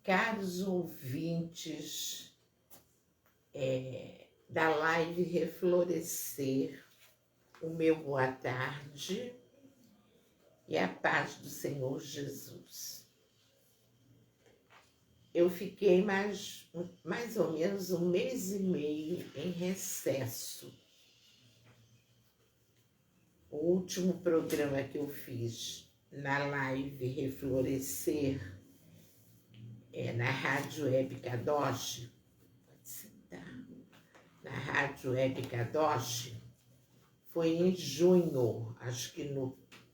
Caros ouvintes da live Reflorescer, o meu boa tarde e a paz do Senhor Jesus. Eu fiquei mais ou menos 1 mês e meio em recesso. O último programa que eu fiz na live Reflorescer, na Rádio Web Kadosh, pode sentar, na Rádio Web Kadosh, foi em junho, acho que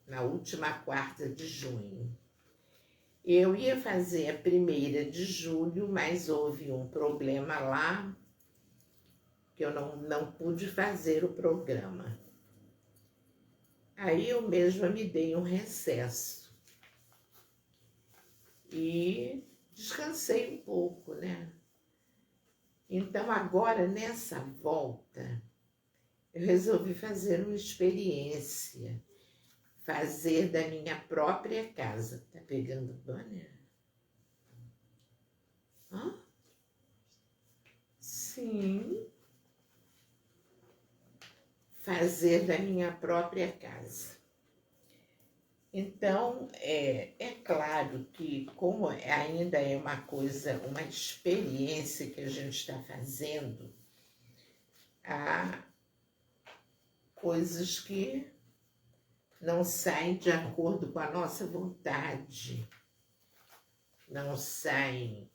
na última quarta de junho. Eu ia fazer a 1ª de julho, mas houve um problema lá, que eu não pude fazer o programa. Aí eu mesma me dei um recesso. E descansei um pouco, né? Então, agora, nessa volta, eu resolvi fazer uma experiência, fazer da minha própria casa. Tá pegando banner? Hã? Sim. Fazer da minha própria casa. Então, é claro que, como ainda é uma experiência que a gente está fazendo, há coisas que não saem de acordo com a nossa vontade, não saem,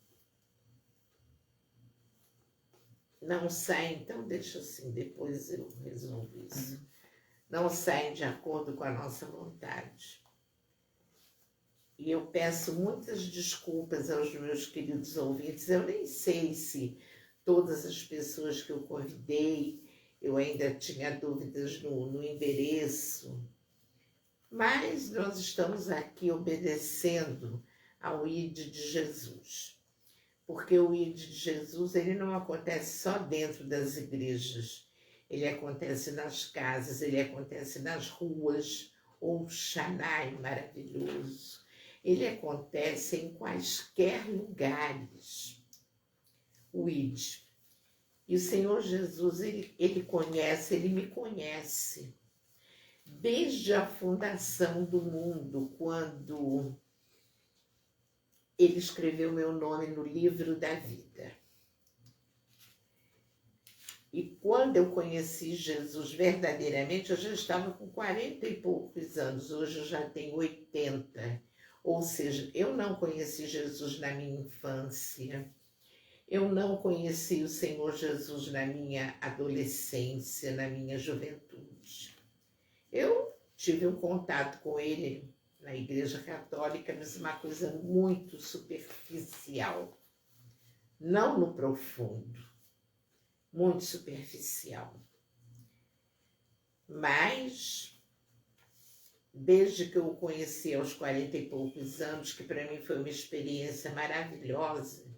então deixa assim, depois eu resolvo isso. Não saem de acordo com a nossa vontade. E eu peço muitas desculpas aos meus queridos ouvintes. Eu nem sei se todas as pessoas que eu convidei, eu ainda tinha dúvidas no endereço. Mas nós estamos aqui obedecendo ao ID de Jesus. Porque o ID de Jesus, ele não acontece só dentro das igrejas. Ele acontece nas casas, ele acontece nas ruas. O Shaddai maravilhoso. Ele acontece em quaisquer lugares, o ID. E o Senhor Jesus, ele conhece, ele me conhece. Desde a fundação do mundo, quando ele escreveu meu nome no livro da vida. E quando eu conheci Jesus verdadeiramente, eu já estava com 40 e poucos anos, hoje eu já tenho 80. Ou seja, eu não conheci Jesus na minha infância, eu não conheci o Senhor Jesus na minha adolescência, na minha juventude. Eu tive um contato com ele na Igreja Católica, mas uma coisa muito superficial, não no profundo, muito superficial. Mas desde que eu o conheci aos 40 e poucos anos, que para mim foi uma experiência maravilhosa,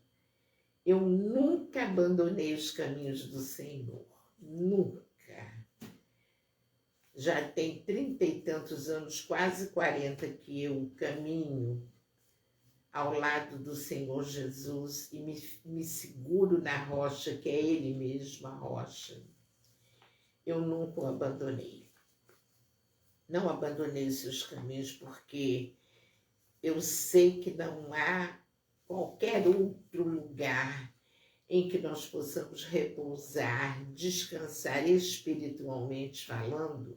eu nunca abandonei os caminhos do Senhor. Nunca. Já tem 30 e tantos anos, quase 40, que eu caminho ao lado do Senhor Jesus e me seguro na rocha, que é Ele mesmo, a rocha. Eu nunca o abandonei. Não abandonei os seus caminhos, porque eu sei que não há qualquer outro lugar em que nós possamos repousar, descansar espiritualmente falando,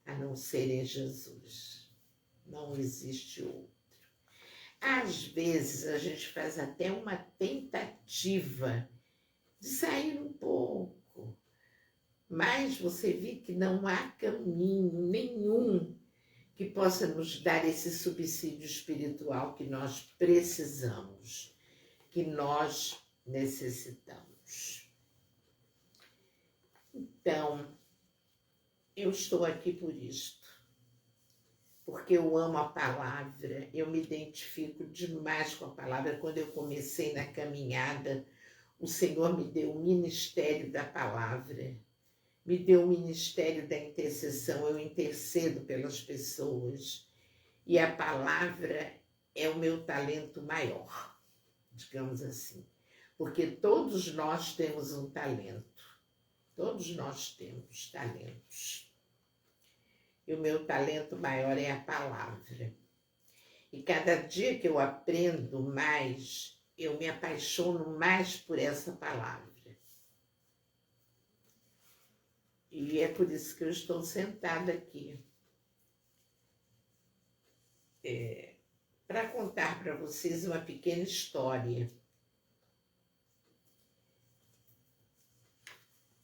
a não ser em Jesus. Não existe outro. Às vezes a gente faz até uma tentativa de sair um pouco, mas você vê que não há caminho nenhum que possa nos dar esse subsídio espiritual que nós precisamos, que nós necessitamos. Então, eu estou aqui por isto, porque eu amo a palavra, eu me identifico demais com a palavra. Quando eu comecei na caminhada, o Senhor me deu o ministério da palavra, me deu o ministério da intercessão, eu intercedo pelas pessoas. E a palavra é o meu talento maior, digamos assim. Porque todos nós temos um talento. Todos nós temos talentos. E o meu talento maior é a palavra. E cada dia que eu aprendo mais, eu me apaixono mais por essa palavra. E é por isso que eu estou sentada aqui. Para contar para vocês uma pequena história.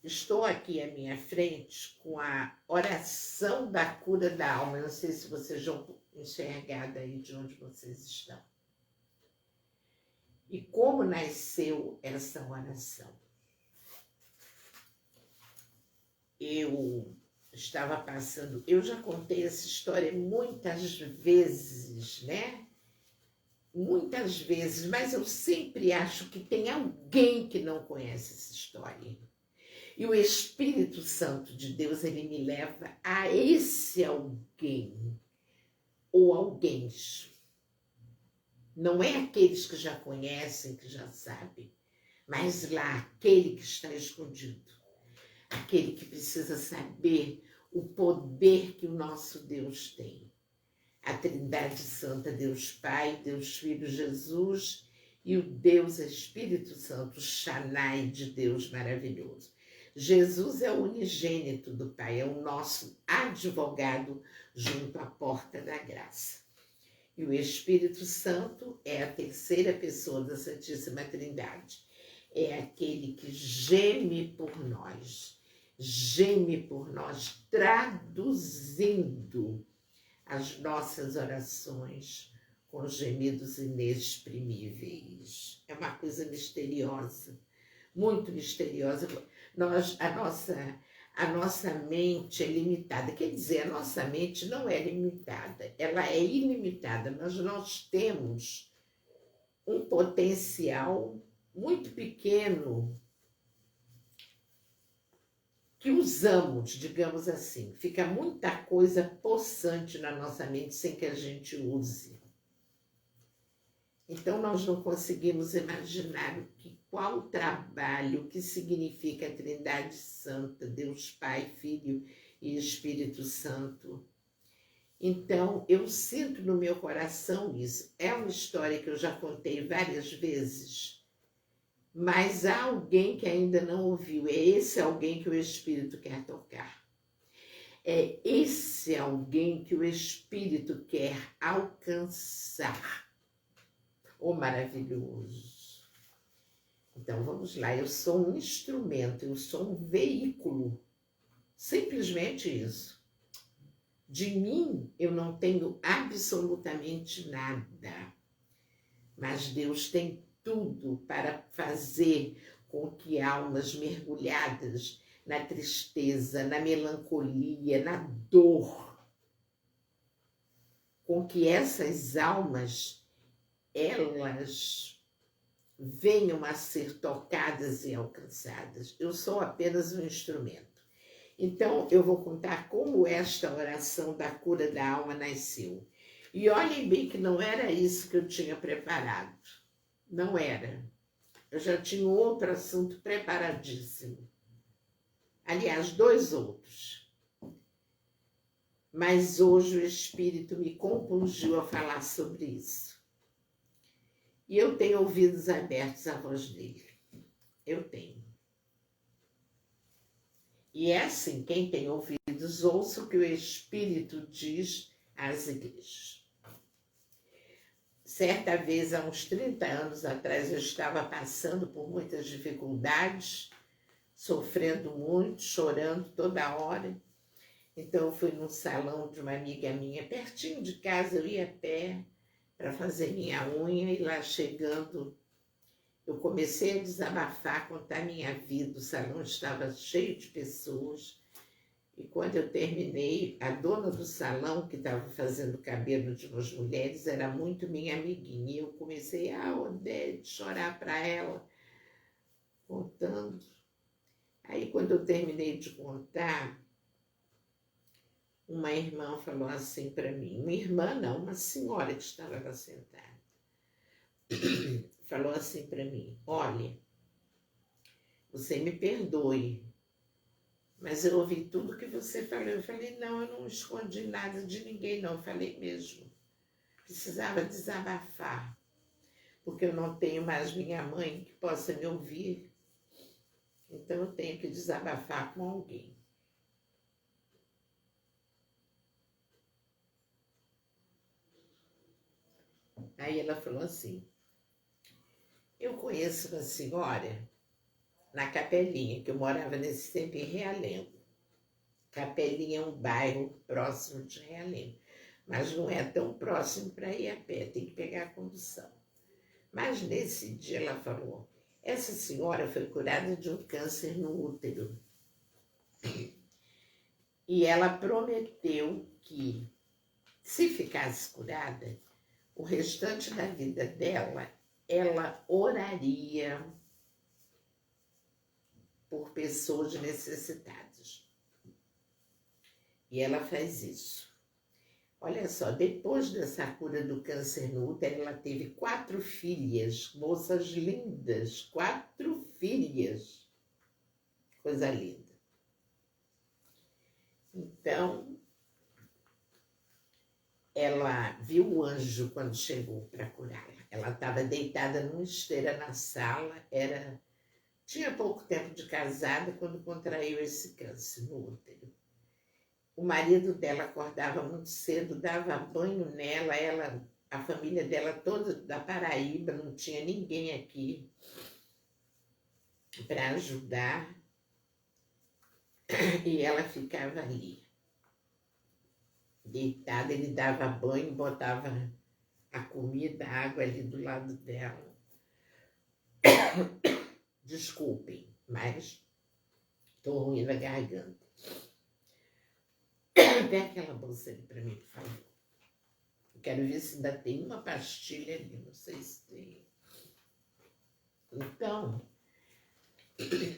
Estou aqui à minha frente com a oração da cura da alma. Eu não sei se vocês vão enxergar daí de onde vocês estão. E como nasceu essa oração? Eu estava passando... Eu já contei essa história muitas vezes, né? Muitas vezes, mas eu sempre acho que tem alguém que não conhece essa história. E o Espírito Santo de Deus, ele me leva a esse alguém, ou alguém. Não é aqueles que já conhecem, que já sabem, mas lá, aquele que está escondido, aquele que precisa saber o poder que o nosso Deus tem. A Trindade Santa, Deus Pai, Deus Filho Jesus e o Deus Espírito Santo, o Shaddai de Deus maravilhoso. Jesus é o unigênito do Pai, é o nosso advogado junto à porta da graça. E o Espírito Santo é a terceira pessoa da Santíssima Trindade. É aquele que geme por nós, traduzindo as nossas orações com gemidos inexprimíveis. É uma coisa misteriosa, muito misteriosa. A nossa mente é limitada. Quer dizer, a nossa mente não é limitada, ela é ilimitada, mas nós temos um potencial muito pequeno que usamos, digamos assim. Fica muita coisa possante na nossa mente sem que a gente use. Então, nós não conseguimos imaginar qual o trabalho, o que significa a Trindade Santa, Deus Pai, Filho e Espírito Santo. Então, eu sinto no meu coração isso. É uma história que eu já contei várias vezes, mas há alguém que ainda não ouviu. É esse alguém que o Espírito quer tocar. É esse alguém que o Espírito quer alcançar. Oh, maravilhoso! Então, vamos lá. Eu sou um instrumento, eu sou um veículo. Simplesmente isso. De mim, eu não tenho absolutamente nada. Mas Deus tem tudo para fazer com que almas mergulhadas na tristeza, na melancolia, na dor, com que essas almas, elas venham a ser tocadas e alcançadas. Eu sou apenas um instrumento. Então, eu vou contar como esta oração da cura da alma nasceu. E olhem bem que não era isso que eu tinha preparado. Não era. Eu já tinha outro assunto preparadíssimo. Aliás, 2 outros. Mas hoje o Espírito me compungiu a falar sobre isso. E eu tenho ouvidos abertos à voz dele. Eu tenho. E é assim, quem tem ouvidos, ouça o que o Espírito diz às igrejas. Certa vez, há uns 30 anos atrás, eu estava passando por muitas dificuldades, sofrendo muito, chorando toda hora. Então, eu fui num salão de uma amiga minha, pertinho de casa, eu ia a pé para fazer minha unha, e lá chegando, eu comecei a desabafar, contar minha vida. O salão estava cheio de pessoas. E quando eu terminei, a dona do salão, que estava fazendo cabelo de umas mulheres, era muito minha amiguinha. E eu comecei a Odete, chorar para ela, contando. Aí, quando eu terminei de contar, uma irmã falou assim para mim, uma irmã não, uma senhora que estava lá sentada, falou assim para mim, olha, você me perdoe, mas eu ouvi tudo que você falou. Eu falei, não, eu não escondi nada de ninguém, não, eu falei mesmo. Precisava desabafar, porque eu não tenho mais minha mãe que possa me ouvir, então eu tenho que desabafar com alguém. Aí ela falou assim, eu conheço uma senhora na Capelinha, que eu morava nesse tempo em Realengo. Capelinha é um bairro próximo de Realengo, mas não é tão próximo para ir a pé, tem que pegar a condução. Mas nesse dia ela falou, essa senhora foi curada de um câncer no útero. E ela prometeu que, se ficasse curada, o restante da vida dela, ela oraria por pessoas necessitadas. E ela faz isso. Olha só, depois dessa cura do câncer no útero, ela teve 4 filhas, moças lindas, 4 filhas. Coisa linda. Então, ela viu o anjo quando chegou para curá-la. Ela estava deitada numa esteira na sala, tinha pouco tempo de casada quando contraiu esse câncer no útero. O marido dela acordava muito cedo, dava banho nela, a família dela toda da Paraíba, não tinha ninguém aqui para ajudar, e ela ficava ali, deitada, ele dava banho, botava a comida, a água ali do lado dela. Desculpem, mas estou ruim da garganta. Pega aquela bolsa ali para mim, por favor. Quero ver se ainda tem uma pastilha ali, não sei se tem. Então,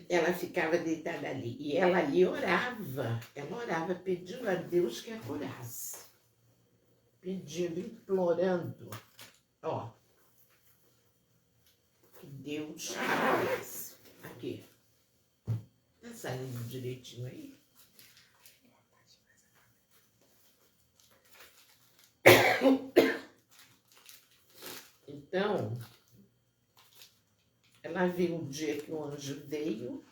ela ficava deitada ali. E ela ali orava. Ela orava pedindo a Deus que a curasse. Pedindo, implorando. Ó. Que Deus a curasse. Aqui. Tá saindo direitinho aí? Então, ela viu o dia que o anjo veio.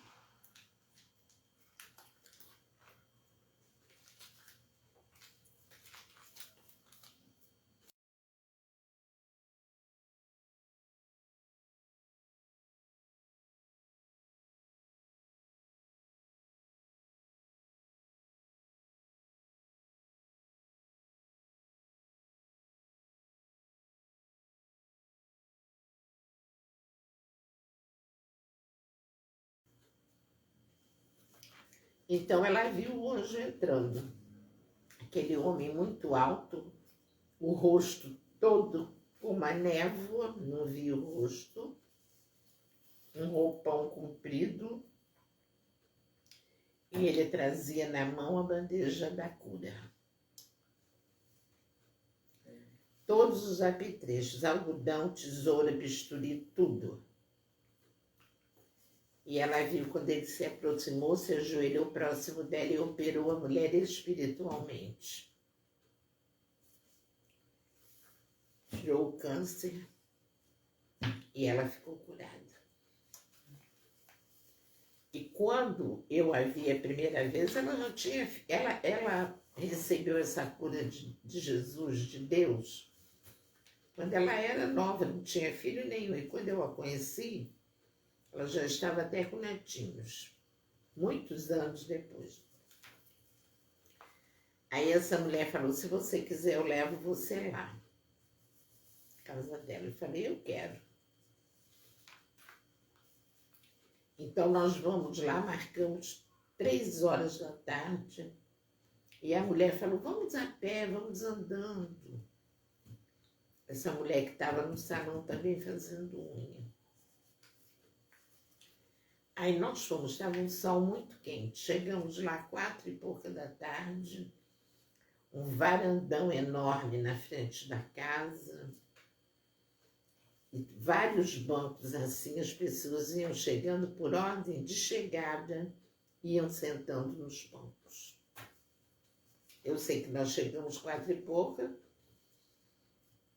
Então, ela viu o anjo entrando. Aquele homem muito alto, o rosto todo com uma névoa, não vi o rosto, um roupão comprido, e ele trazia na mão a bandeja da cura. Todos os apetrechos, algodão, tesoura, bisturi, tudo. E ela viu quando ele se aproximou, se ajoelhou próximo dela e operou a mulher espiritualmente. Tirou o câncer e ela ficou curada. E quando eu a vi a primeira vez, ela não tinha... Ela recebeu essa cura de Jesus, de Deus, quando ela era nova, não tinha filho nenhum. E quando eu a conheci, ela já estava até com netinhos, muitos anos depois. Aí essa mulher falou, se você quiser, eu levo você lá. Casa dela. Eu falei, eu quero. Então nós vamos lá, marcamos 3 horas da tarde. E a mulher falou, vamos a pé, vamos andando. Essa mulher que estava no salão também fazendo unha. Aí nós fomos, estava um sol muito quente. Chegamos lá 4 e pouca da tarde. um varandão enorme na frente da casa, e vários bancos assim, as pessoas iam chegando por ordem de chegada, iam sentando nos bancos. Eu sei que nós chegamos 4h pouca,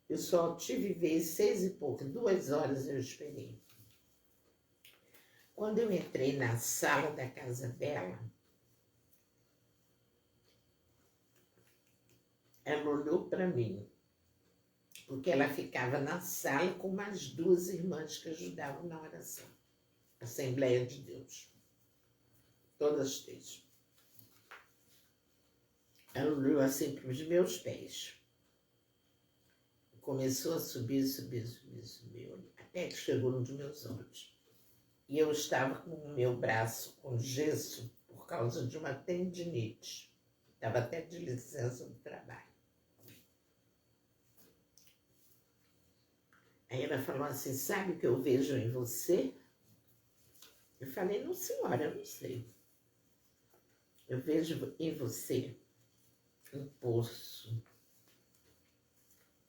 eu só tive vez 6h pouca, 2 horas eu esperei. Quando eu entrei na sala da casa dela, ela olhou para mim, porque ela ficava na sala com mais 2 irmãs que ajudavam na oração. Assembleia de Deus. Todas 3. Ela olhou assim para os meus pés. Começou a subir, até que chegou nos meus olhos. E eu estava com o meu braço com gesso por causa de uma tendinite. Estava até de licença do trabalho. Aí ela falou assim, sabe o que eu vejo em você? Eu falei, não senhora, eu não sei. Eu vejo em você um poço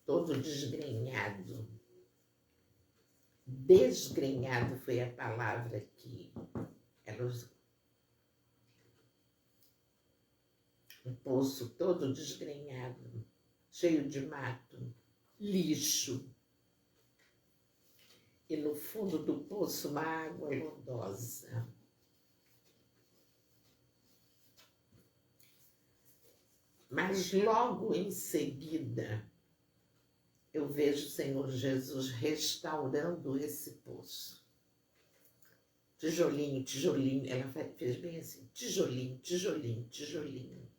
todo desgrenhado. Desgrenhado foi a palavra que ela usou. Um poço todo desgrenhado, cheio de mato, lixo. E no fundo do poço uma água lodosa. Mas logo em seguida, eu vejo o Senhor Jesus restaurando esse poço. Tijolinho, tijolinho, ela fez bem assim, tijolinho, tijolinho, tijolinho.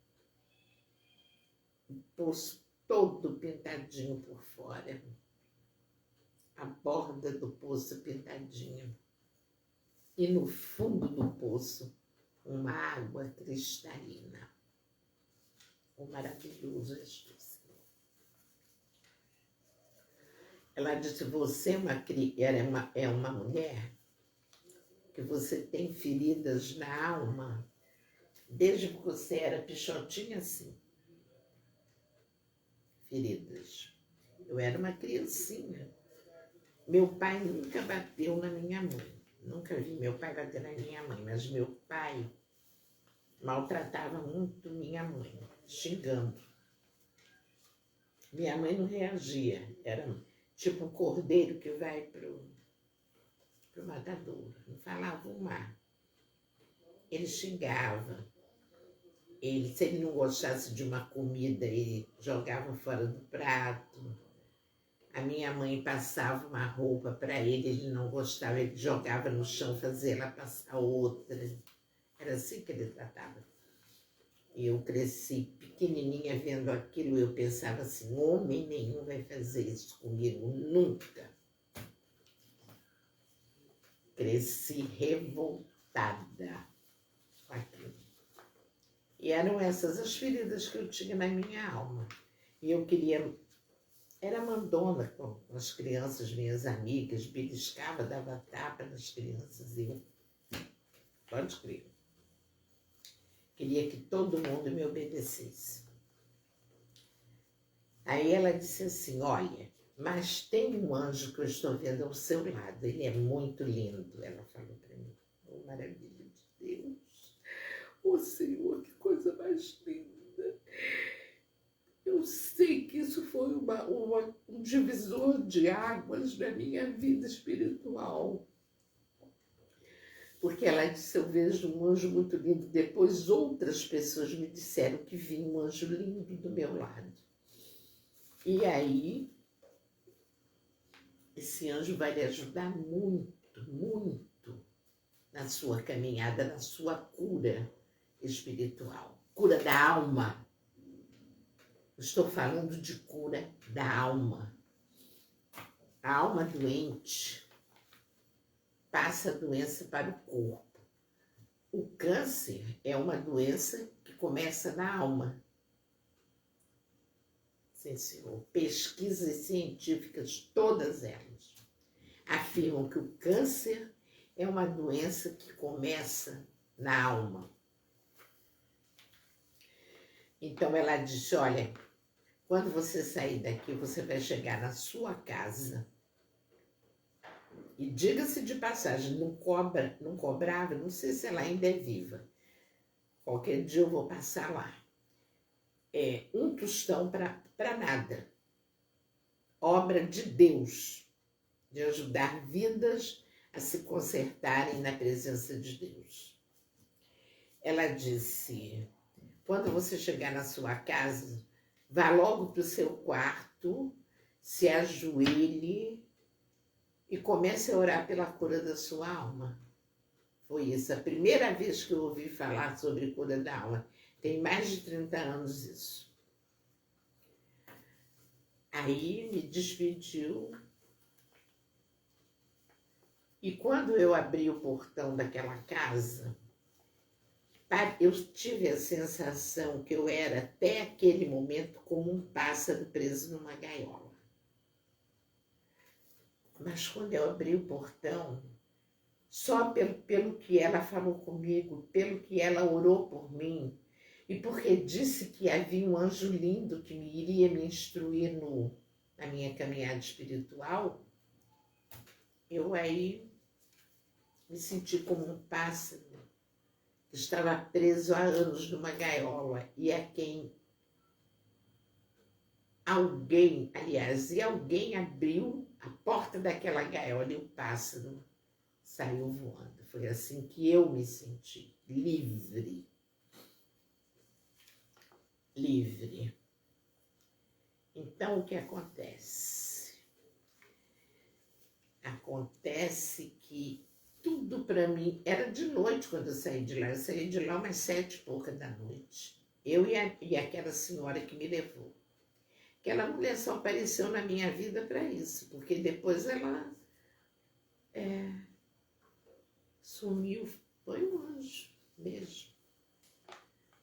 O poço todo pintadinho por fora. A borda do poço pintadinha. E no fundo do poço, uma água cristalina. O maravilhoso és tu, Senhor. Ela disse, você é uma mulher que você tem feridas na alma, desde que você era pichotinha assim. Feridas. Eu era uma criancinha. Meu pai nunca bateu na minha mãe. Nunca vi meu pai bater na minha mãe, mas meu pai maltratava muito minha mãe, xingando. Minha mãe não reagia. Era tipo um cordeiro que vai pro matadouro. Não falava um mar. Ele xingava. Se ele não gostasse de uma comida, ele jogava fora do prato. A minha mãe passava uma roupa para ele não gostava, ele jogava no chão, fazia ela passar outra. Era assim que ele tratava. E eu cresci pequenininha vendo aquilo, eu pensava assim, homem nenhum vai fazer isso comigo, nunca. Cresci revoltada com aquilo. E eram essas as feridas que eu tinha na minha alma. E eu queria... Era mandona com as crianças, minhas amigas, beliscava, dava tapa nas crianças. E eu, pode crer, queria que todo mundo me obedecesse. Aí ela disse assim, olha, mas tem um anjo que eu estou vendo ao seu lado, ele é muito lindo. Ela falou para mim, oh, maravilha de Deus, oh Senhor, que coisa mais linda. Eu sei que isso foi um divisor de águas na minha vida espiritual. Porque ela disse, eu vejo um anjo muito lindo. Depois outras pessoas me disseram que vinha um anjo lindo do meu lado. E aí, esse anjo vai lhe ajudar muito, muito na sua caminhada, na sua cura espiritual. Cura da alma. Estou falando de cura da alma. A alma doente passa a doença para o corpo. O câncer é uma doença que começa na alma. Sim, senhor. Pesquisas científicas, todas elas, afirmam que o câncer é uma doença que começa na alma. Então ela disse, olha, quando você sair daqui, você vai chegar na sua casa. E diga-se de passagem, não cobrava, não sei se ela ainda é viva. Qualquer dia eu vou passar lá. Um tostão para nada. Obra de Deus, de ajudar vidas a se consertarem na presença de Deus. Ela disse, quando você chegar na sua casa, vá logo para o seu quarto, se ajoelhe e comece a orar pela cura da sua alma. Foi isso, a primeira vez que eu ouvi falar sobre cura da alma. Tem mais de 30 anos isso. Aí me despediu. E quando eu abri o portão daquela casa, eu tive a sensação que eu era, até aquele momento, como um pássaro preso numa gaiola. Mas quando eu abri o portão, só pelo que ela falou comigo, pelo que ela orou por mim, e porque disse que havia um anjo lindo que iria me instruir na minha caminhada espiritual, eu aí me senti como um pássaro que estava preso há anos numa gaiola e a quem alguém abriu a porta daquela gaiola e o pássaro saiu voando. Foi assim que eu me senti, livre. Livre. Então, o que acontece? Acontece que tudo para mim era de noite quando eu saí de lá. Eu saí de lá umas 7h pouca da noite. Eu e aquela senhora que me levou. Aquela mulher só apareceu na minha vida para isso, porque depois ela sumiu. Foi um anjo mesmo.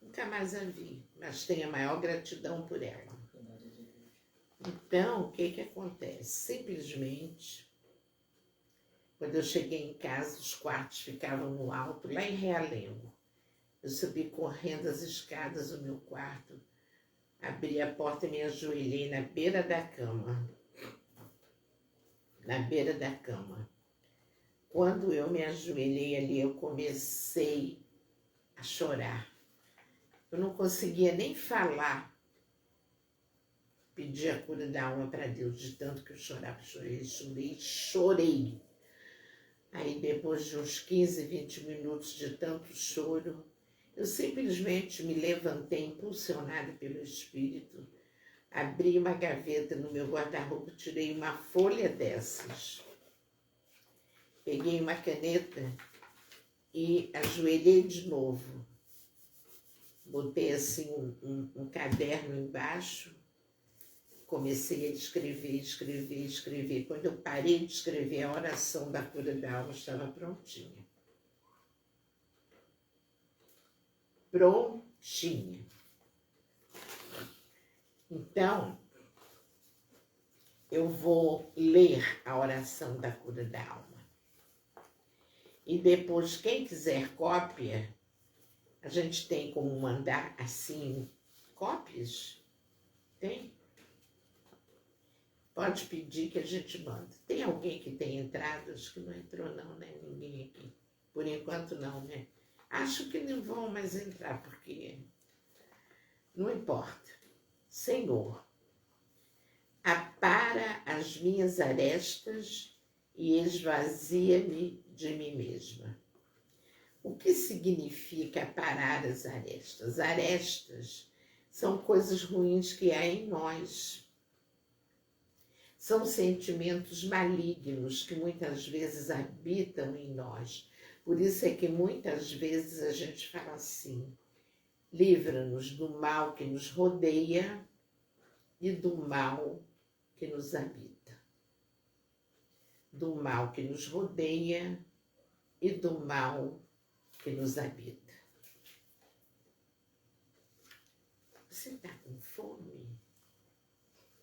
Nunca mais a vi, mas tenho a maior gratidão por ela. Então, o que acontece? Simplesmente, quando eu cheguei em casa, os quartos ficavam no alto, lá em Realengo. Eu subi correndo as escadas do meu quarto, abri a porta e me ajoelhei na beira da cama. Na beira da cama. Quando eu me ajoelhei ali, eu comecei a chorar. Eu não conseguia nem falar. Pedi a cura da alma para Deus, de tanto que eu chorava, chorei. Aí depois de uns 15, 20 minutos de tanto choro, eu simplesmente me levantei, impulsionada pelo Espírito, abri uma gaveta no meu guarda-roupa, tirei uma folha dessas, peguei uma caneta e ajoelhei de novo. Botei assim um caderno embaixo, comecei a escrever. Quando eu parei de escrever, a oração da cura da alma estava prontinha. Prontinha. Então, eu vou ler a oração da cura da alma. E depois, quem quiser cópia, a gente tem como mandar assim, cópias? Tem? Pode pedir que a gente manda. Tem alguém que tem entrado? Acho que não entrou não, né? Ninguém aqui. Por enquanto não, né? Acho que não vão mais entrar, porque não importa. Senhor, apara as minhas arestas e esvazia-me de mim mesma. O que significa aparar as arestas? Arestas são coisas ruins que há em nós. São sentimentos malignos que muitas vezes habitam em nós. Por isso é que muitas vezes a gente fala assim, livra-nos do mal que nos rodeia e do mal que nos habita. Do mal que nos rodeia e do mal que nos habita. Você está com fome?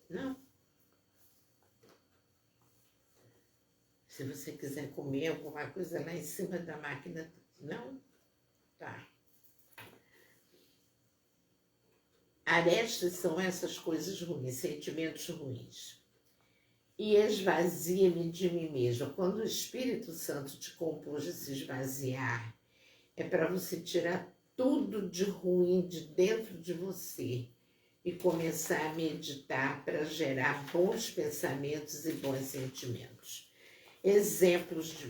Não? Se você quiser comer alguma coisa lá em cima da máquina, não? Tá. Arestas são essas coisas ruins, sentimentos ruins. E esvazia-me de mim mesma. Quando o Espírito Santo te compôs a se esvaziar, é para você tirar tudo de ruim de dentro de você e começar a meditar para gerar bons pensamentos e bons sentimentos. Exemplos de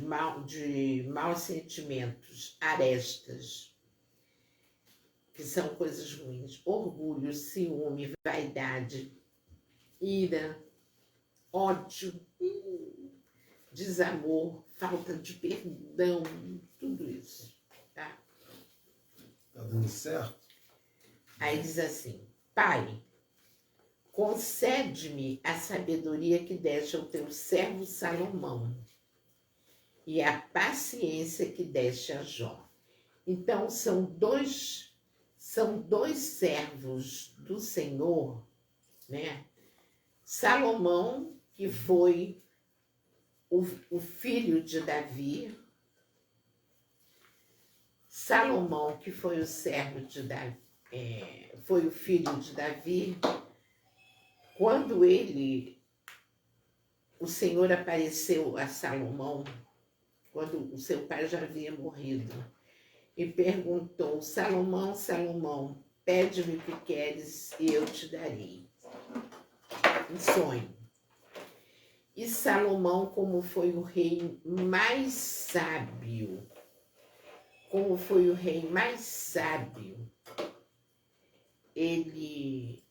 maus sentimentos, arestas, que são coisas ruins: orgulho, ciúme, vaidade, ira, ódio, desamor, falta de perdão, tudo isso, tá? Tá dando certo? Aí diz assim: Pai, concede-me a sabedoria que deste ao teu servo Salomão e a paciência que deste a Jó. Então, são dois servos do Senhor, né? Salomão, que foi o filho de Davi, Salomão, que foi o servo de Davi, foi o filho de Davi. Quando o Senhor apareceu a Salomão, quando o seu pai já havia morrido, e perguntou: Salomão, Salomão, pede-me o que queres e eu te darei. Um sonho. E Salomão, como foi o rei mais sábio, ele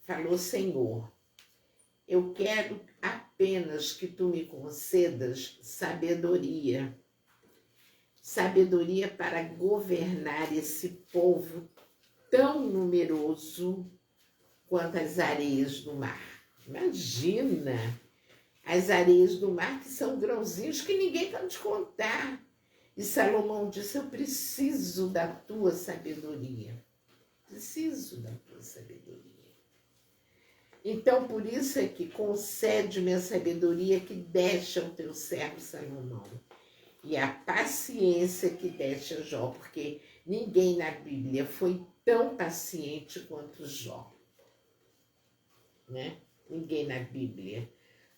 falou: Senhor, eu quero apenas que tu me concedas sabedoria para governar esse povo tão numeroso quanto as areias do mar. Imagina, as areias do mar, que são grãozinhos que ninguém pode contar. E Salomão disse: eu preciso da tua sabedoria. Preciso da tua sabedoria. Então, por isso é que concede-me a sabedoria que deste ao teu servo Salomão e a paciência que deste a Jó, porque ninguém na Bíblia foi tão paciente quanto Jó, né? Ninguém na Bíblia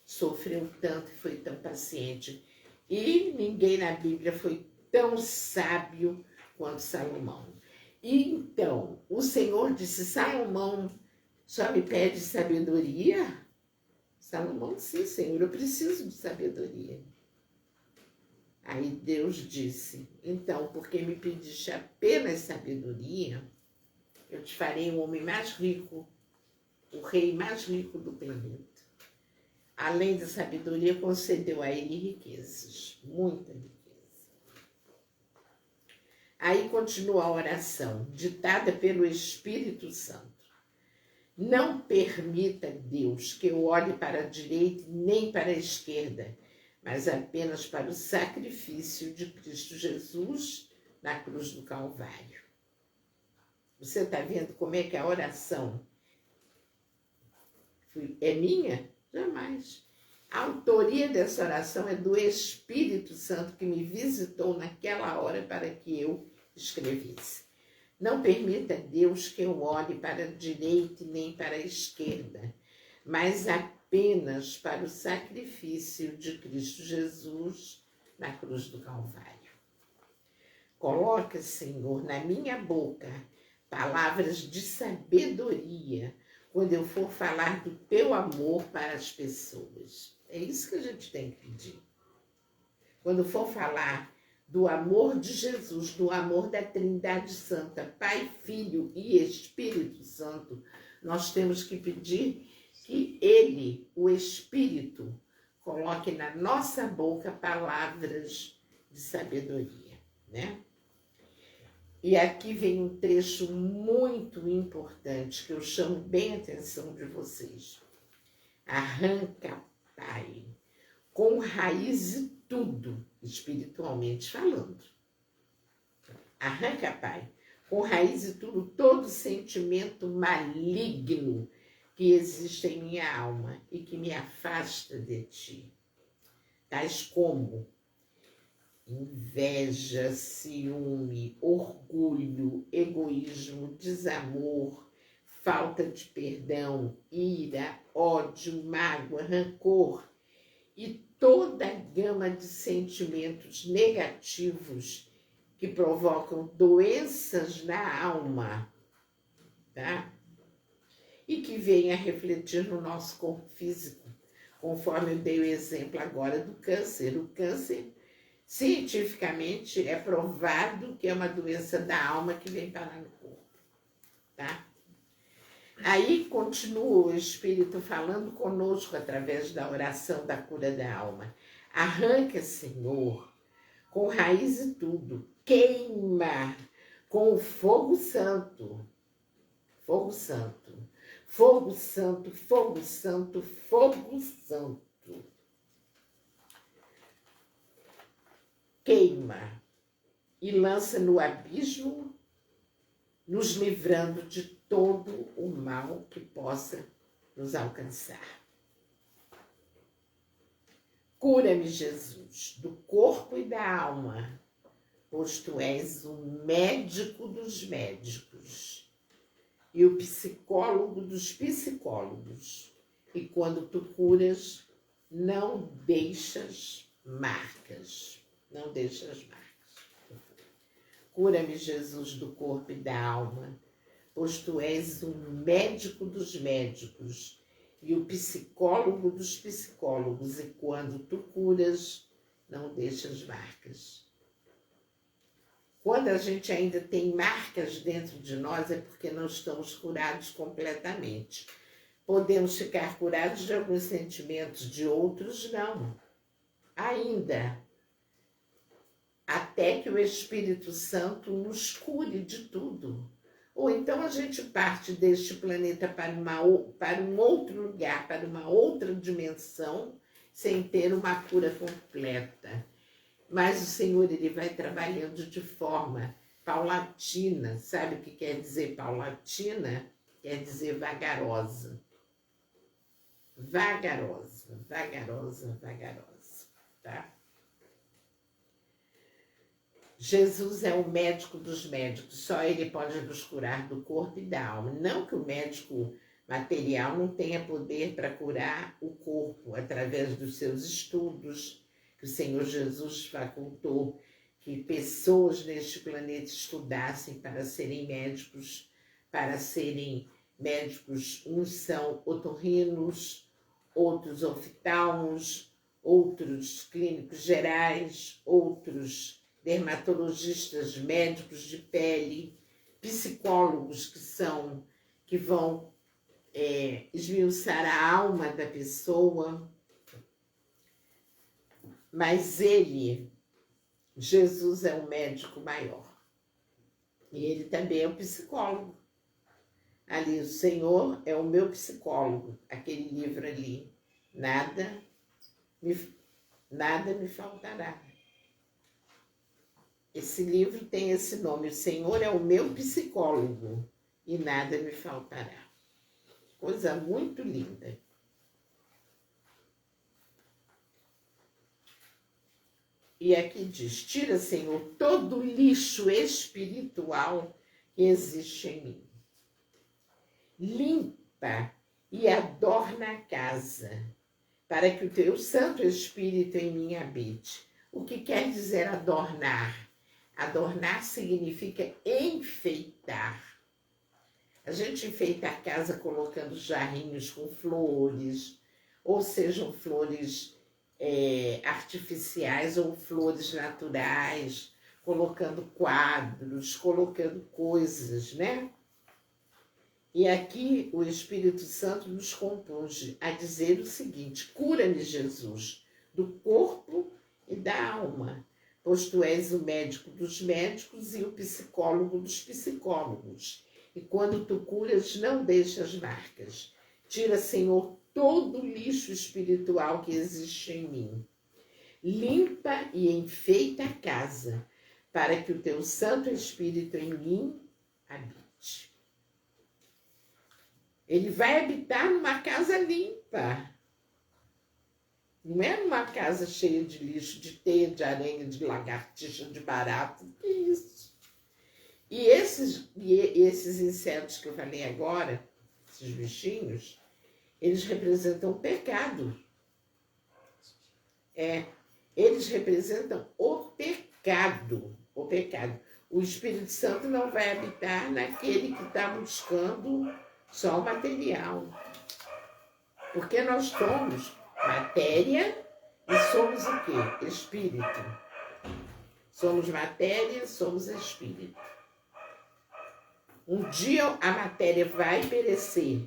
sofreu tanto e foi tão paciente. E ninguém na Bíblia foi tão sábio quanto Salomão. E então, o Senhor disse: Salomão só me pede sabedoria? Salomão: sim, Senhor, eu preciso de sabedoria. Aí Deus disse: então, porque me pediste apenas sabedoria, eu te farei o homem mais rico, o rei mais rico do planeta. Além da sabedoria, concedeu a ele riquezas, muita riqueza. Aí continua a oração, ditada pelo Espírito Santo. Não permita, Deus, que eu olhe para a direita nem para a esquerda, mas apenas para o sacrifício de Cristo Jesus na cruz do Calvário. Você está vendo como é que a oração é minha? Jamais. A autoria dessa oração é do Espírito Santo que me visitou naquela hora para que eu escrevesse. Não permita, Deus, que eu olhe para a direita nem para a esquerda, mas apenas para o sacrifício de Cristo Jesus na cruz do Calvário. Coloca, Senhor, na minha boca palavras de sabedoria quando eu for falar do teu amor para as pessoas. É isso que a gente tem que pedir. Quando for falar do amor de Jesus, do amor da Trindade Santa, Pai, Filho e Espírito Santo, nós temos que pedir que Ele, o Espírito, coloque na nossa boca palavras de sabedoria, né? E aqui vem um trecho muito importante que eu chamo bem a atenção de vocês. Arranca, Pai, com raiz e tudo, espiritualmente falando. Arranca, Pai, com raiz e tudo, todo sentimento maligno que existe em minha alma e que me afasta de Ti, tais como inveja, ciúme, orgulho, egoísmo, desamor, falta de perdão, ira, ódio, mágoa, rancor e toda a gama de sentimentos negativos que provocam doenças na alma, tá? E que vêm a refletir no nosso corpo físico, conforme eu dei o exemplo agora do câncer. O câncer, cientificamente, é provado que é uma doença da alma que vem parar no corpo, tá? Aí continua o Espírito falando conosco através da oração da cura da alma. Arranca, Senhor, com raiz e tudo, queima com o fogo santo, fogo santo, fogo santo, fogo santo, fogo santo. Queima e lança no abismo, nos livrando de todo o mal que possa nos alcançar. Cura-me, Jesus, do corpo e da alma, pois tu és o médico dos médicos e o psicólogo dos psicólogos. E quando tu curas, não deixas marcas. Não deixas marcas. Cura-me, Jesus, do corpo e da alma, pois tu és o médico dos médicos e o psicólogo dos psicólogos, e quando tu curas, não deixas marcas. Quando a gente ainda tem marcas dentro de nós, é porque não estamos curados completamente. Podemos ficar curados de alguns sentimentos, de outros não. Ainda. Até que o Espírito Santo nos cure de tudo. Ou então a gente parte deste planeta para um outro lugar, para uma outra dimensão, sem ter uma cura completa. Mas o Senhor, Ele vai trabalhando de forma paulatina. Sabe o que quer dizer paulatina? Quer dizer vagarosa. Vagarosa, vagarosa, vagarosa, tá? Jesus é o médico dos médicos, só Ele pode nos curar do corpo e da alma. Não que o médico material não tenha poder para curar o corpo através dos seus estudos, que o Senhor Jesus facultou que pessoas neste planeta estudassem para serem médicos, uns são otorrinos, outros oftalmos, outros clínicos gerais, outros dermatologistas, médicos de pele, psicólogos que vão esmiuçar a alma da pessoa. Mas Ele, Jesus, é o médico maior. E Ele também é o psicólogo. Ali, o Senhor é o meu psicólogo. Aquele livro ali, nada me faltará. Esse livro tem esse nome, o Senhor é o meu psicólogo e nada me faltará. Coisa muito linda. E aqui diz, tira, Senhor, todo o lixo espiritual que existe em mim. Limpa e adorna a casa, para que o teu Santo Espírito em mim habite. O que quer dizer adornar? Adornar significa enfeitar. A gente enfeita a casa colocando jarrinhos com flores, ou sejam flores artificiais ou flores naturais, colocando quadros, colocando coisas, né? E aqui o Espírito Santo nos compõe a dizer o seguinte, cura-me, Jesus, do corpo e da alma, pois tu és o médico dos médicos e o psicólogo dos psicólogos. E quando tu curas, não deixas marcas. Tira, Senhor, todo o lixo espiritual que existe em mim. Limpa e enfeita a casa, para que o teu Santo Espírito em mim habite. Ele vai habitar numa casa limpa. Não é numa casa cheia de lixo, de teia, de aranha, de lagartixa, de barato. Que isso? E esses insetos que eu falei agora, esses bichinhos, eles representam o pecado. Eles representam o pecado. O pecado. O Espírito Santo não vai habitar naquele que está buscando só o material. Porque nós somos matéria e somos o quê? Espírito. Somos matéria, somos espírito. Um dia a matéria vai perecer,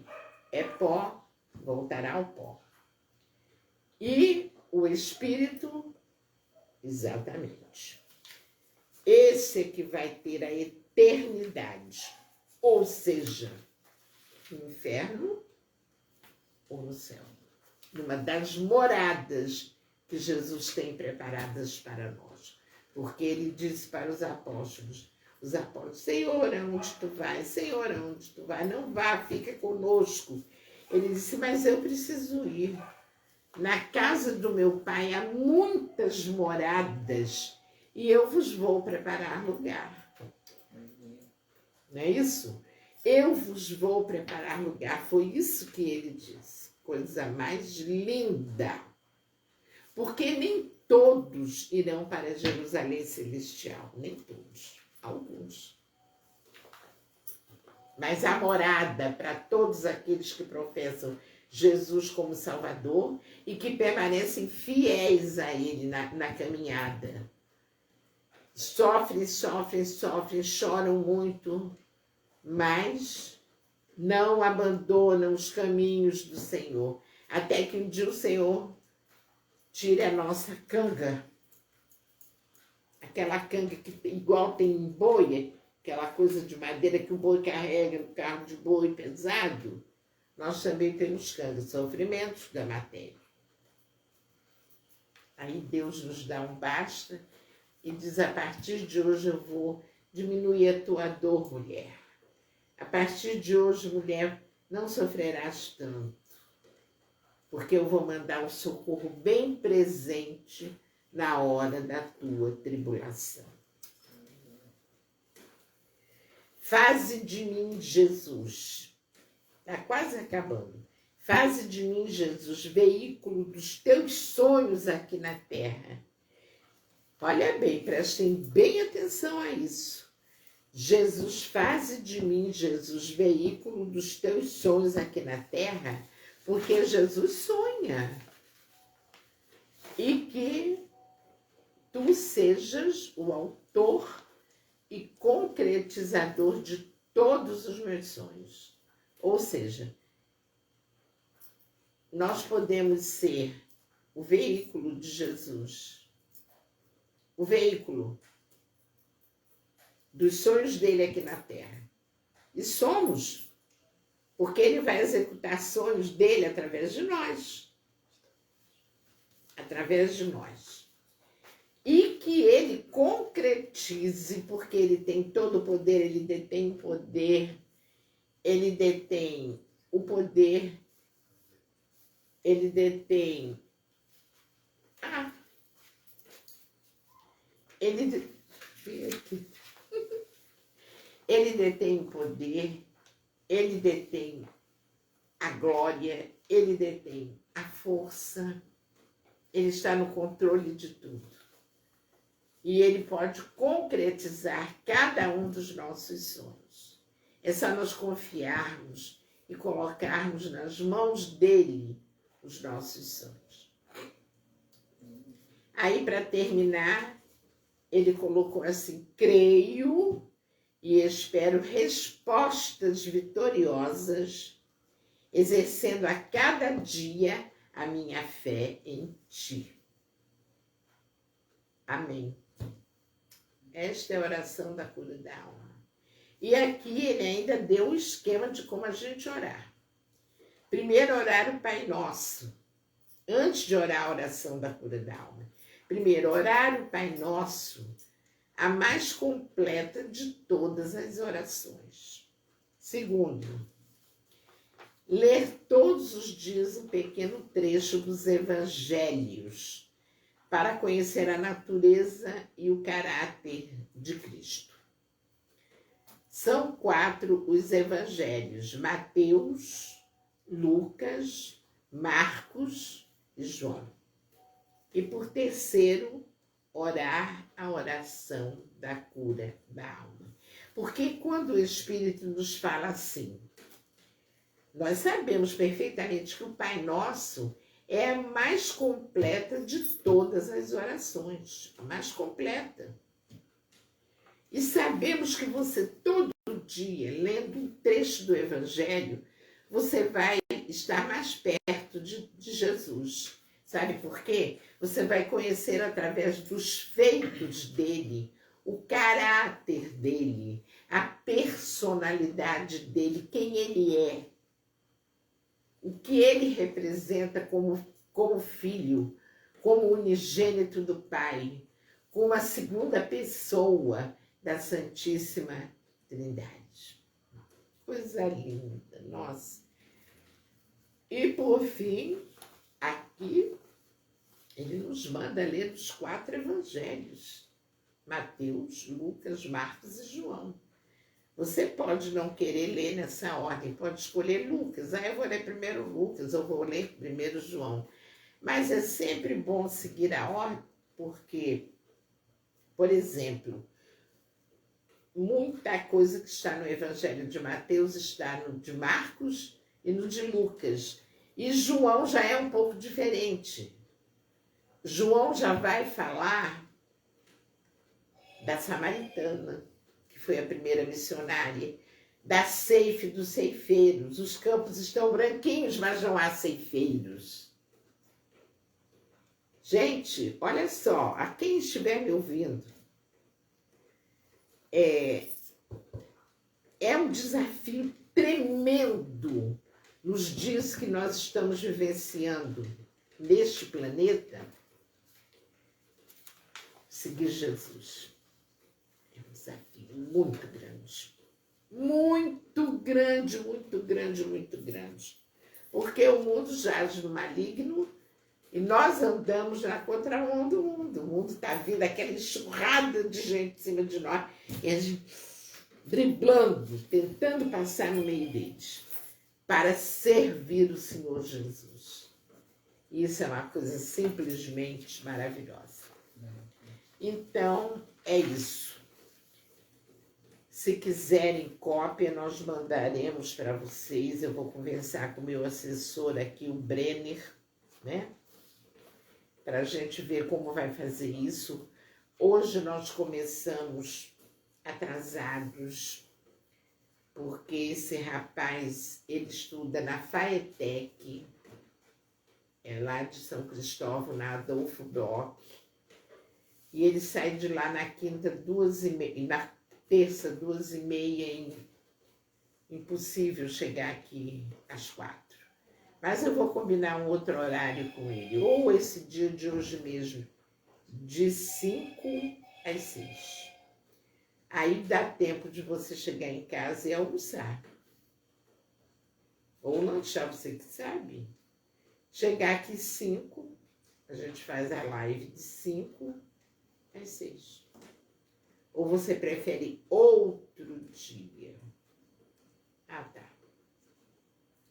é pó, voltará ao pó. E o espírito, exatamente. Esse é que vai ter a eternidade, ou seja, no inferno ou no céu. Numa das moradas que Jesus tem preparadas para nós. Porque ele disse para os apóstolos, Senhor, aonde tu vais? Senhor, aonde tu vais? Não vá, fica conosco. Ele disse, mas eu preciso ir. Na casa do meu pai há muitas moradas e eu vos vou preparar lugar. Não é isso? Eu vos vou preparar lugar. Foi isso que ele disse. Coisa mais linda. Porque nem todos irão para Jerusalém Celestial. Nem todos. Alguns. Mas a morada para todos aqueles que professam Jesus como Salvador e que permanecem fiéis a Ele na caminhada. Sofrem, choram muito, mas não abandonam os caminhos do Senhor. Até que um dia o Senhor tire a nossa canga. Aquela canga que igual tem em boi, aquela coisa de madeira que o boi carrega no carro de boi pesado. Nós também temos canga, sofrimentos da matéria. Aí Deus nos dá um basta e diz, a partir de hoje eu vou diminuir a tua dor, mulher. A partir de hoje, mulher, não sofrerás tanto, porque eu vou mandar um socorro bem presente na hora da tua tribulação. Faze de mim, Jesus. Está quase acabando. Faze de mim, Jesus, veículo dos teus sonhos aqui na terra. Olha bem, prestem bem atenção a isso. Jesus, faze de mim, Jesus, veículo dos teus sonhos aqui na terra, porque Jesus sonha. E que tu sejas o autor e concretizador de todos os meus sonhos. Ou seja, nós podemos ser o veículo de Jesus, o veículo dos sonhos dele aqui na Terra. E somos, porque ele vai executar sonhos dele através de nós. Através de nós. E que ele concretize, porque ele tem todo o poder, ele detém o poder, ele detém o poder, ele detém... Ele detém o poder, ele detém a glória, ele detém a força, ele está no controle de tudo. E ele pode concretizar cada um dos nossos sonhos. É só nós confiarmos e colocarmos nas mãos dele os nossos sonhos. Aí, para terminar, ele colocou assim, creio e espero respostas vitoriosas, exercendo a cada dia a minha fé em ti. Amém. Esta é a oração da cura da alma. E aqui ele ainda deu o esquema de como a gente orar. Primeiro orar o Pai Nosso, antes de orar a oração da cura da alma. Primeiro orar o Pai Nosso, a mais completa de todas as orações. Segundo, ler todos os dias um pequeno trecho dos Evangelhos, para conhecer a natureza e o caráter de Cristo. São 4 os evangelhos: Mateus, Lucas, Marcos e João. E por terceiro, orar a oração da cura da alma. Porque quando o Espírito nos fala assim, nós sabemos perfeitamente que o Pai Nosso é a mais completa de todas as orações, a mais completa. E sabemos que você, todo dia, lendo um trecho do Evangelho, você vai estar mais perto de Jesus. Sabe por quê? Você vai conhecer através dos feitos dele, o caráter dele, a personalidade dele, quem ele é, o que ele representa como filho, como unigênito do Pai, como a segunda pessoa da Santíssima Trindade. Coisa linda, nossa. E por fim, aqui, ele nos manda ler os 4 evangelhos: Mateus, Lucas, Marcos e João. Você pode não querer ler nessa ordem, pode escolher Lucas. Eu vou ler primeiro Lucas, eu vou ler primeiro João. Mas é sempre bom seguir a ordem, porque, por exemplo, muita coisa que está no Evangelho de Mateus está no de Marcos e no de Lucas. E João já é um pouco diferente. João já vai falar da samaritana, que foi a primeira missionária, da ceifa dos ceifeiros. Os campos estão branquinhos, mas não há ceifeiros. Gente, olha só, a quem estiver me ouvindo, é um desafio tremendo nos dias que nós estamos vivenciando neste planeta, seguir Jesus. É um desafio muito grande. Muito grande, muito grande, muito grande. Porque o mundo jaz no maligno e nós andamos na contramão do mundo. O mundo está vindo, aquela enxurrada de gente em cima de nós, e a gente driblando, tentando passar no meio deles, para servir o Senhor Jesus. Isso é uma coisa simplesmente maravilhosa. Então, é isso. Se quiserem cópia, nós mandaremos para vocês. Eu vou conversar com o meu assessor aqui, o Brenner, né? Para a gente ver como vai fazer isso. Hoje nós começamos atrasados, porque esse rapaz, ele estuda na FAETEC, é lá de São Cristóvão, na Adolfo Bloch, e ele sai de lá na quinta, 2h30, e na terça, 2h30, impossível chegar aqui às 4. Mas eu vou combinar um outro horário com ele, ou esse dia de hoje mesmo, de 5 às 6. Aí dá tempo de você chegar em casa e almoçar. Ou lanchar, você que sabe. Chegar aqui 5, a gente faz a live de 5 às 6. Ou você prefere outro dia? Ah, tá.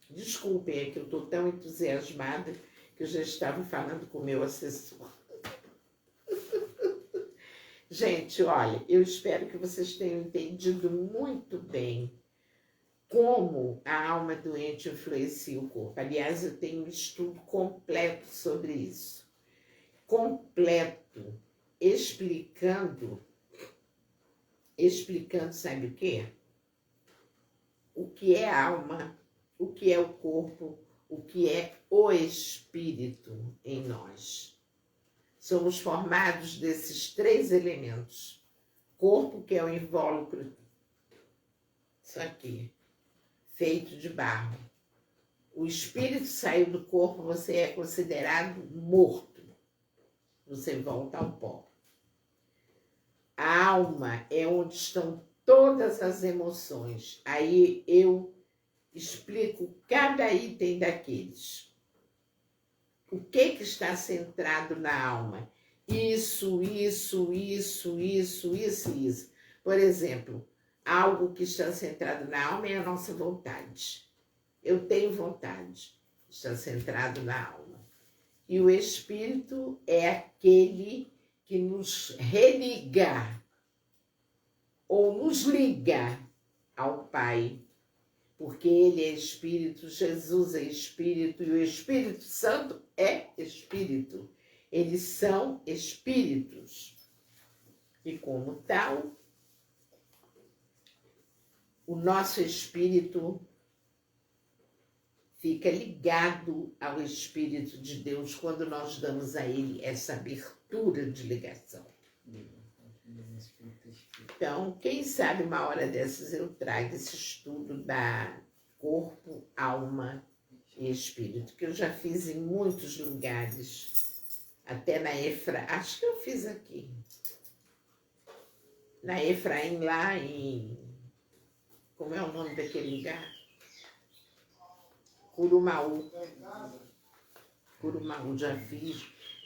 Desculpem, é que eu estou tão entusiasmada que eu já estava falando com o meu assessor. Gente, olha, eu espero que vocês tenham entendido muito bem como a alma doente influencia o corpo. Aliás, eu tenho um estudo completo sobre isso. Completo, explicando, sabe o quê? O que é a alma, o que é o corpo, o que é o espírito em nós. Somos formados desses 3 elementos. Corpo, que é o invólucro, isso aqui, feito de barro. O espírito saiu do corpo, você é considerado morto. Você volta ao pó. A alma é onde estão todas as emoções. Aí eu explico cada item daqueles. O que está centrado na alma? Isso. Por exemplo, algo que está centrado na alma é a nossa vontade. Eu tenho vontade, está centrado na alma. E o Espírito é aquele que nos religa ou nos liga ao Pai, porque Ele é Espírito, Jesus é Espírito e o Espírito Santo é Espírito. Eles são espíritos. E como tal, o nosso espírito fica ligado ao Espírito de Deus quando nós damos a Ele essa abertura de ligação. Então, quem sabe uma hora dessas eu trago esse estudo da corpo, alma e espírito, que eu já fiz em muitos lugares, até na Efraim, acho que eu fiz aqui, na Efraim lá em, como é o nome daquele lugar? Curumaú,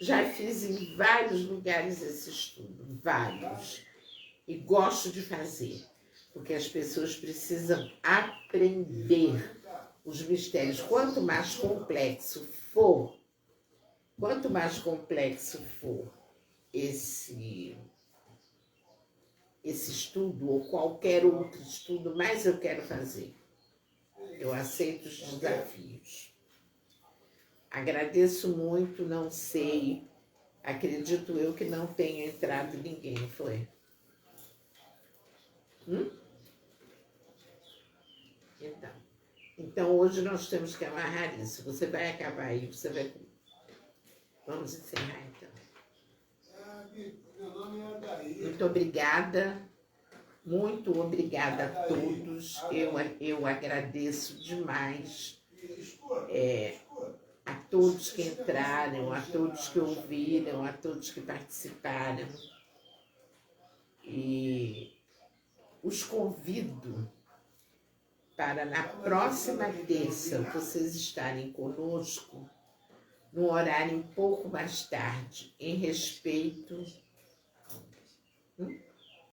já fiz em vários lugares esse estudo, vários, e gosto de fazer, porque as pessoas precisam aprender os mistérios. Quanto mais complexo for esse estudo, ou qualquer outro estudo, mais eu quero fazer. Eu aceito os desafios. Agradeço muito, não sei, acredito eu que não tenha entrado ninguém, foi? Então hoje nós temos que amarrar isso. Você vai acabar aí, você vai... Vamos encerrar então. Muito obrigada. Muito obrigada a todos. Eu agradeço demais a todos que entraram, a todos que ouviram, a todos que participaram. E os convido para na próxima terça vocês estarem conosco num horário um pouco mais tarde, em respeito...